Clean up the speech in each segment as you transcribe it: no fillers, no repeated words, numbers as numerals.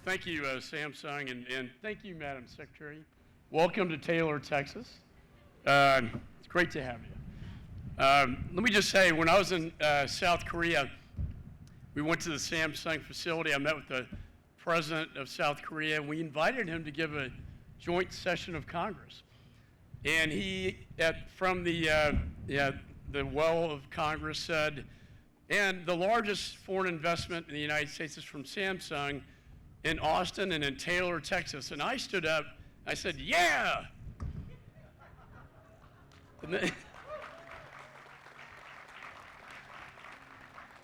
Thank you, Samsung, and thank you, Madam Secretary. Welcome to Taylor, Texas. It's great to have you. Let me just say, when I was in South Korea, we went to the Samsung facility. I met with the president of South Korea, and we invited him to give a joint session of Congress. And he, from the well of Congress, said, and the largest foreign investment in the United States is from Samsung in Austin and in Taylor, Texas. And I stood up, I said, yeah! And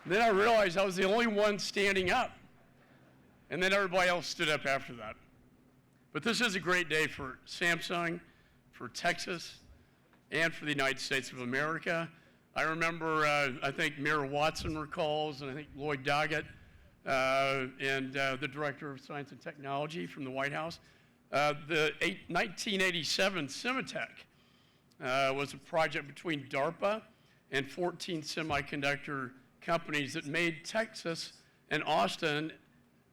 then I realized I was the only one standing up. And then everybody else stood up after that. But this is a great day for Samsung, for Texas, and for the United States of America. I remember, I think Mayor Watson recalls, and I think Lloyd Doggett, and the Director of Science and Technology from the White House. The 1987 Sematech was a project between DARPA and 14 semiconductor companies that made Texas and Austin,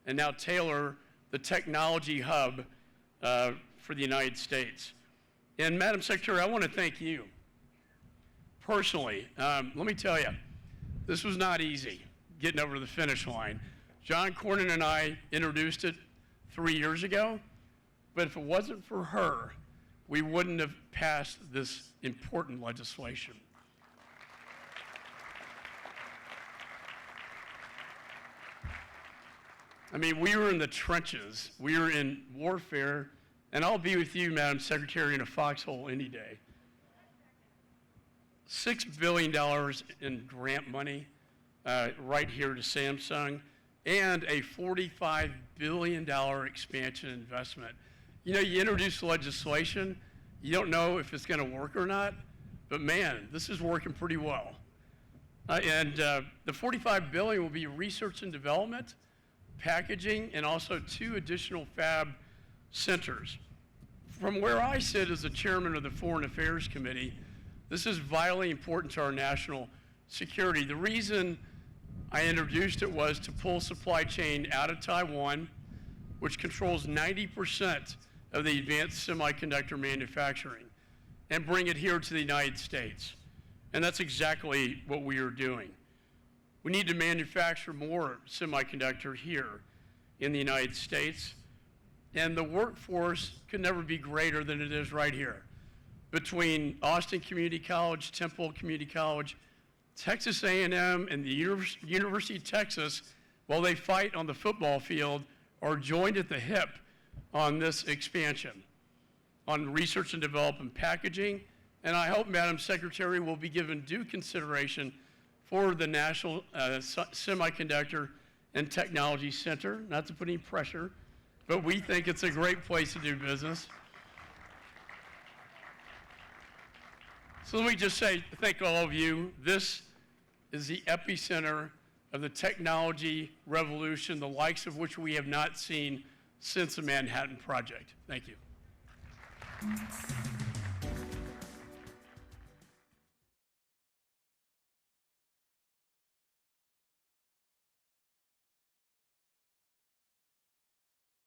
and now Taylor, the technology hub for the United States. And Madam Secretary, I want to thank you personally. Let me tell you, this was not easy, getting over the finish line. John Cornyn and I introduced it 3 years ago, but if it wasn't for her, we wouldn't have passed this important legislation. I mean, we were in the trenches, we were in warfare, and I'll be with you, Madam Secretary, in a foxhole any day. $6 billion in grant money right here to Samsung, and a $45 billion expansion investment. You know, you introduce legislation, you don't know if it's going to work or not, but man, this is working pretty well. The $45 billion will be research and development, packaging, and also 2 additional fab centers. From where I sit as the chairman of the Foreign Affairs Committee, this is vitally important to our national security. The reason I introduced it was to pull supply chain out of Taiwan, which controls 90% of the advanced semiconductor manufacturing, and bring it here to the United States. And that's exactly what we are doing. We need to manufacture more semiconductor here in the United States, and the workforce could never be greater than it is right here. Between Austin Community College, Temple Community College, Texas A&M, and the University of Texas, while they fight on the football field, are joined at the hip on this expansion, on research and development packaging, and I hope, Madam Secretary, will be given due consideration for the National Semiconductor and Technology Center, not to put any pressure, but we think it's a great place to do business. So let me just say, thank all of you. This is the epicenter of the technology revolution, the likes of which we have not seen since the Manhattan Project. Thank you.